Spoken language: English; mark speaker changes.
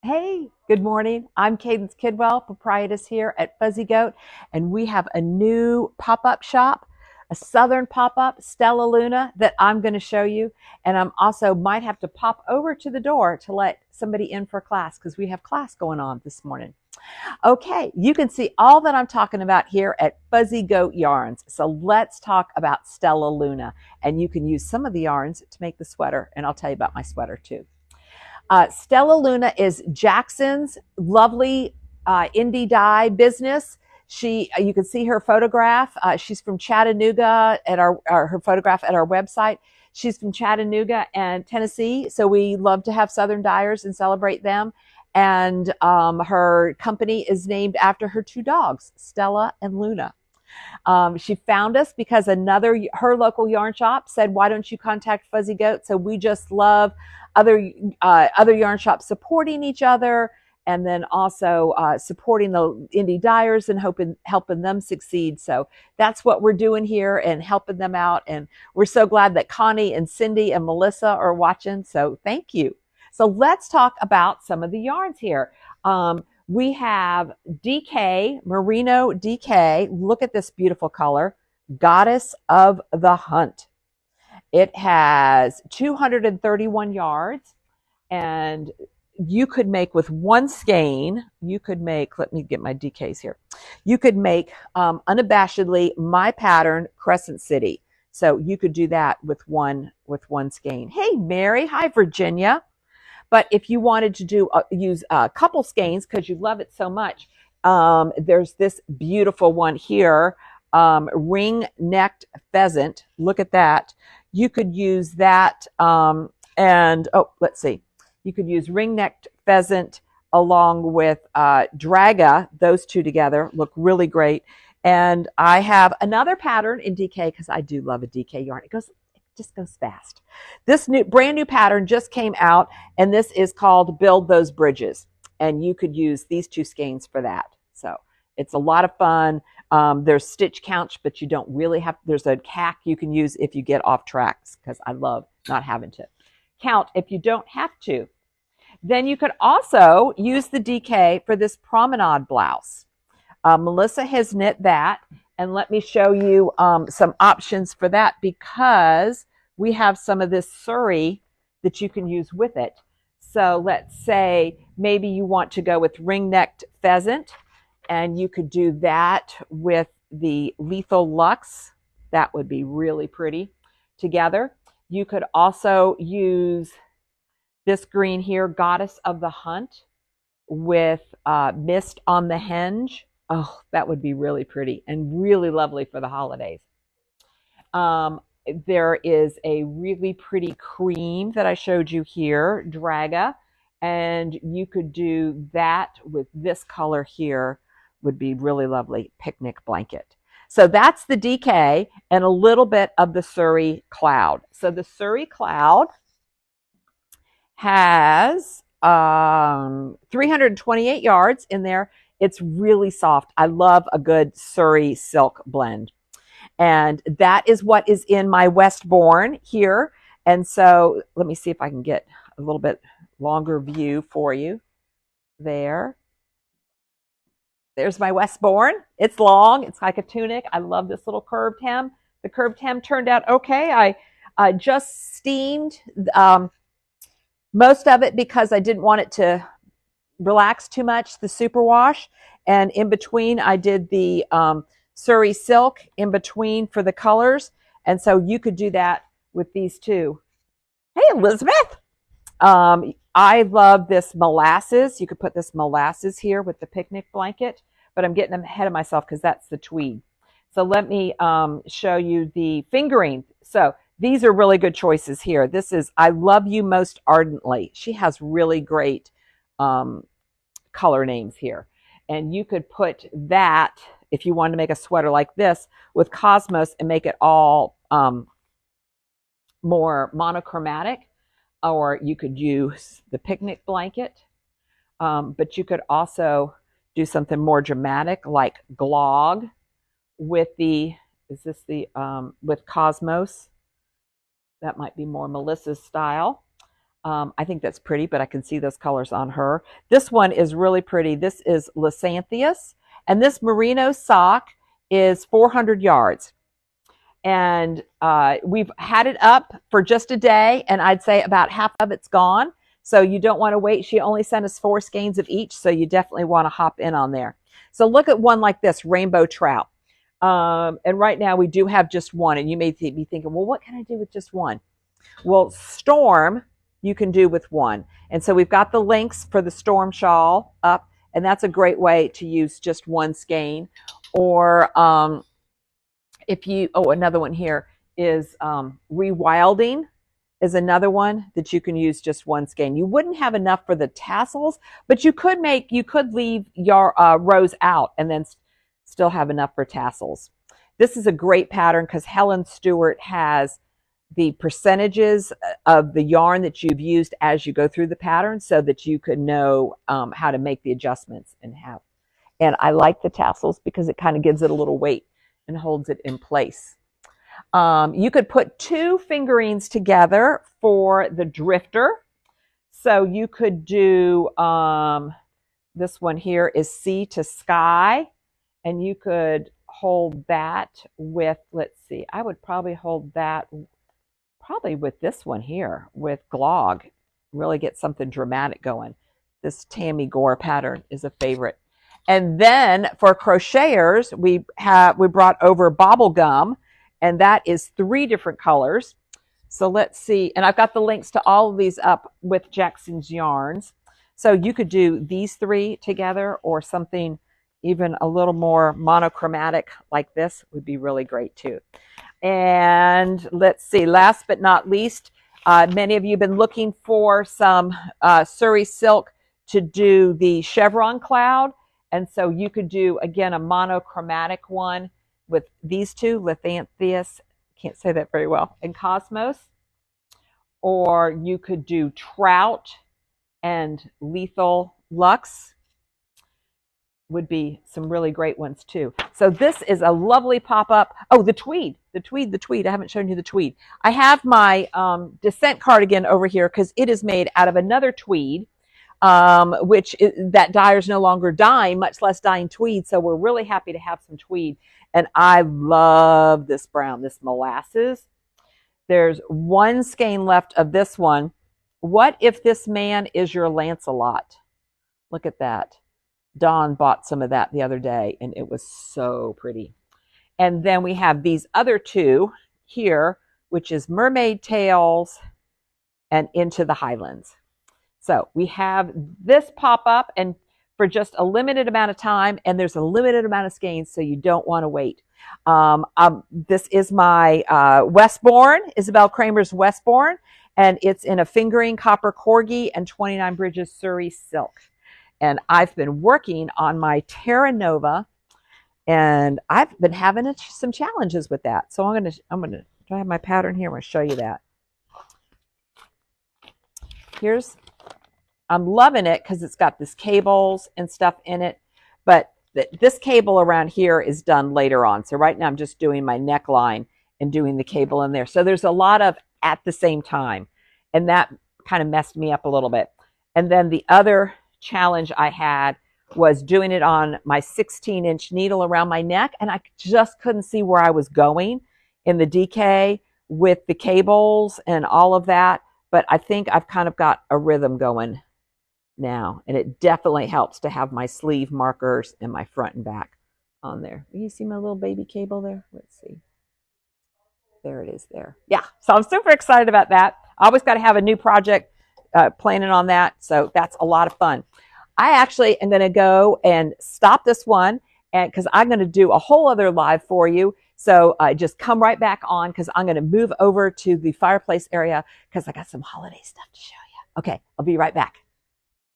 Speaker 1: Hey, good morning. I'm Cadence Kidwell, proprietress here at Fuzzy Goat, and we have a new pop-up shop, a southern pop-up, Stella Luna, that I'm going to show you. And I'm also might have to pop over to the door to let somebody in for class because we have class going on this morning. Okay, you can see all that I'm talking about here at Fuzzy Goat Yarns. So let's talk about Stella Luna, and you can use some of the yarns to make the sweater, and I'll tell you about my sweater too. Stella Luna is Jackson's lovely indie dye business. You can see her photograph. She's from Chattanooga at her photograph at our website. She's from Chattanooga and Tennessee, so we love to have Southern dyers and celebrate them. And her company is named after her two dogs, Stella and Luna. She found us because her local yarn shop said, "Why don't you contact Fuzzy Goat?" So we just love other yarn shops supporting each other, and then also supporting the indie dyers and helping them succeed. So that's what we're doing here and helping them out. And we're so glad that Connie and Cindy and Melissa are watching. So thank you. So let's talk about some of the yarns here. We have DK, Merino DK. Look at this beautiful color, Goddess of the Hunt. It has 231 yards, and you could make with one skein, you could make, let me get my DKs here. You could make unabashedly my pattern, Crescent City. So you could do that with one skein. Hey, Mary. Hi, Virginia. But if you wanted to use a couple skeins because you love it so much, there's this beautiful one here, ring-necked pheasant. Look at that. You could use that, let's see. You could use ring-necked pheasant along with draga. Those two together look really great. And I have another pattern in DK because I do love a DK yarn. It just goes fast. This brand new pattern just came out, and this is called Build Those Bridges. And you could use these two skeins for that. So it's a lot of fun. There's stitch counts, but you don't really have, there's a hack you can use if you get off tracks, because I love not having to count if you don't have to. Then you could also use the DK for this promenade blouse. Melissa has knit that, and let me show you some options for that, because we have some of this Surrey that you can use with it. So let's say maybe you want to go with ring-necked pheasant, and you could do that with the Lethal Luxe. That would be really pretty together. You could also use this green here, Goddess of the Hunt, with Mist on the Henge. Oh, that would be really pretty and really lovely for the holidays. There is a really pretty cream that I showed you here, Draga, and you could do that with this color here, would be really lovely, picnic blanket. So that's the DK and a little bit of the Surrey Cloud. So the Surrey Cloud has 328 yards in there. It's really soft. I love a good Surrey silk blend. And that is what is in my Westbourne here. And so let me see if I can get a little bit longer view for you there. There's my Westbourne. It's long. It's like a tunic. I love this little curved hem. The curved hem turned out okay. I just steamed most of it because I didn't want it to relax too much, the superwash. And in between, I did the Surrey silk in between for the colors. And so you could do that with these two. Hey, Elizabeth. I love this molasses. You could put this molasses here with the picnic blanket, but I'm getting ahead of myself because that's the tweed. So let me show you the fingering. So these are really good choices here. This is I Love You Most Ardently. She has really great color names here. And you could put that, if you wanted to make a sweater like this, with Cosmos and make it all more monochromatic. Or you could use the picnic blanket. But you could also do something more dramatic like Glog with with Cosmos. That might be more Melissa's style. I think that's pretty, but I can see those colors on her. This one is really pretty. This is Lysanthius, and this merino sock is 400 yards. And we've had it up for just a day, and I'd say about half of it's gone. So you don't want to wait. She only sent us 4 skeins of each, so you definitely want to hop in on there. So look at one like this, Rainbow Trout. And right now we do have just one, and you may be thinking, well, what can I do with just one? Well, Storm you can do with one. And so we've got the links for the Storm shawl up, and that's a great way to use just one skein. Or if you, another one here is Rewilding is another one that you can use just one skein. You wouldn't have enough for the tassels, but you could leave your rows out and then still have enough for tassels. This is a great pattern because Helen Stewart has the percentages of the yarn that you've used as you go through the pattern so that you could know how to make the adjustments and have. And I like the tassels because it kind of gives it a little weight and holds it in place. You could put 2 fingerings together for the drifter. So you could do, this one here is Sea to Sky, and you could hold that with, let's see, I would probably hold that probably with this one here, with Glog. Really get something dramatic going. This Tammy Gore pattern is a favorite. And then for crocheters, we brought over Bobble Gum, and that is 3 different colors. So let's see, and I've got the links to all of these up with Jackson's Yarns. So you could do these 3 together, or something even a little more monochromatic like this would be really great too. And let's see, last but not least, many of you have been looking for some Surrey silk to do the chevron cloud. And so you could do, again, a monochromatic one with these 2, Lysanthius, can't say that very well, and Cosmos. Or you could do Trout and Lethal Lux. Would be some really great ones too. So this is a lovely pop-up. Oh, the tweed. I haven't shown you the tweed. I have my Descent cardigan over here because it is made out of another tweed, that dyer's no longer dyeing, much less dyeing tweed. So we're really happy to have some tweed. And I love this brown, this molasses. There's 1 skein left of this one. What if this man is your Lancelot? Look at that. Dawn bought some of that the other day, and it was so pretty. And then we have these other 2 here, which is Mermaid Tails and Into the Highlands. So we have this pop-up, and for just a limited amount of time, and there's a limited amount of skeins, so you don't want to wait. This is my Westbourne, Isabel Kramer's Westbourne, and it's in a fingering copper corgi and 29 Bridges Surrey silk. And I've been working on my Terranova, and I've been having some challenges with that. So I'm gonna do I have my pattern here? I'm gonna show you that. I'm loving it because it's got this cables and stuff in it, but this cable around here is done later on. So right now I'm just doing my neckline and doing the cable in there. So there's a lot of at the same time, and that kind of messed me up a little bit. And then the other challenge I had was doing it on my 16-inch needle around my neck, and I just couldn't see where I was going in the DK with the cables and all of that. But I think I've kind of got a rhythm going now, and it definitely helps to have my sleeve markers and my front and back on there. You see my little baby cable there? Let's see. There it is there. Yeah, so I'm super excited about that. I always got to have a new project planning on that, so that's a lot of fun. I actually am going to go and stop this one, and because I'm going to do a whole other live for you. So just come right back on, because I'm going to move over to the fireplace area because I got some holiday stuff to show you. Okay, I'll be right back.